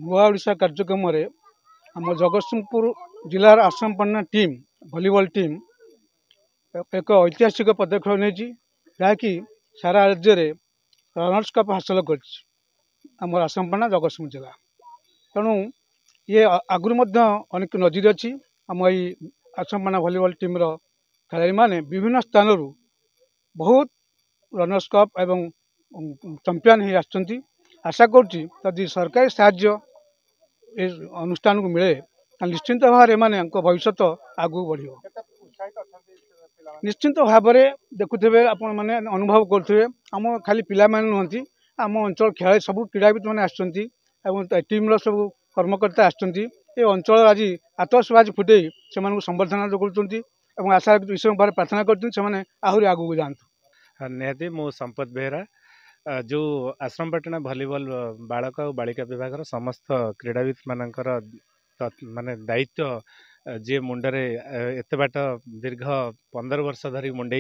नुआ ओडिशा कार्यक्रम आम जगतसिंहपुर जिलार आश्रमपन्ना टीम भलीबॉल टीम एक ऐतिहासिक पदक्षेप नहीं जहाँकि सारा राज्य में रनर्स कप हासिल कर आश्रमपन्ना जगतसिंहपुर जिला तेणु ये आगुरी अनेक नजीर अच्छी आम यही आश्रमपन्ना भलीबॉल टीम खेलाड़ी मैंने विभिन्न स्थान बहुत रनर्स कप एवं चैंपियन ही आसुँच आशा करुँच सरकारी साहाय्य अनुष्ठान को मिले निश्चिंत भाव में भविष्य आगू बढ़ निश्चिंत भाव देखुवे आपण मैंने अनुभव करुवे आम खाली पिला नुहति आम अंचल खेल सब क्रीड़ाविद मैंने आम सब कर्मकर्ता आसुँच अंचल आज आतशबाजी फुटे से संबर्धना जोड़ आशा विषय भाव प्रार्थना कर आहरी आगू जातु निहती मु संपत बेहरा जो आश्रमपाटना भलीबॉल बालक और बालिका विभाग समस्त क्रीड़ाविद मानकर माने दायित्व जी मुंडरे एत बाट दीर्घ 15 वर्ष धरी मुंडे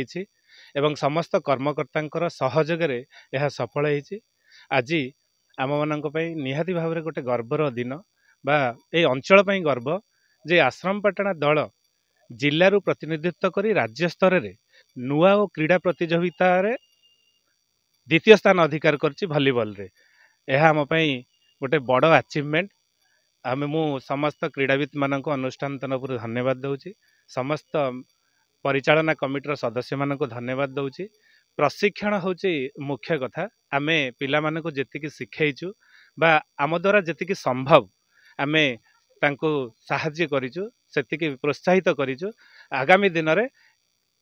एवं समस्त कर्मकर्ता सहयोगे यह सफल होती आज आम मान निहाती भाव में गोटे गर्वर दिन बा ए अंचल गर्व जे आश्रमपाटना दल जिलू प्रतिनिधित्व कर राज्य स्तर में नुआ और क्रीड़ा प्रतियोगिता द्वितीय स्थान अधिकार करछि भलीबॉल रे यह आम गोटे बड़ अचीवमेंट आम मु समस्त क्रीड़ाविद मानक अनुष्ठान तरफ धन्यवाद दूची समस्त परिचालना कमिटीर सदस्य मानक धन्यवाद दूची प्रशिक्षण होची मुख्य कथा आमे पिला मानक जेतिकी शिखैचु बा आम द्वारा जेतिकी संभव आमे तांको साहाय्य करिचु सेतिकी प्रोत्साहित करिचु आगामी दिन रे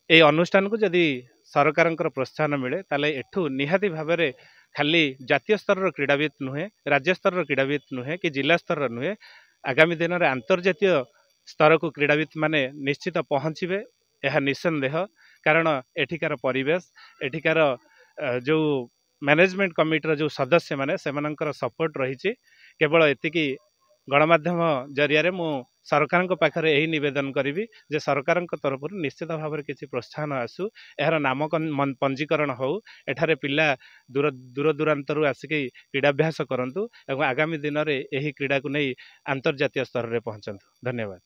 ए अनुष्ठान को जदि सरकार प्रोत्साहन मिले ताले एठू निहाती भाव में खाली जातीय स्तर क्रीड़ाविद नुहे राज्य स्तर क्रीड़ाविद नुहे कि जिला स्तर नुहे आगामी दिन में अंतर्जातीय स्तर को क्रीड़ाविद माने निश्चित पहुँचे यह निसंदेह कारण एठिकार परिवेश एठिकार जो मैनेजमेंट कमिटीर जो सदस्य माने सेमानंकर सपोर्ट रही केवल एतिकी गणमाध्यम जरिया मु सरकार पाखरे यही निवेदन करी जे सरकार तरफ निश्चित भाव में किसी प्रोत्साहन आसू यार नाम पंजीकरण हो एठारे पिला दूर दूर दूरांतर आसिक क्रीड़ाभ्यास करंतु एवं आगामी दिन में यही क्रीड़ा को नहीं अंतर्जातीय स्तर में पहुंचतु। धन्यवाद।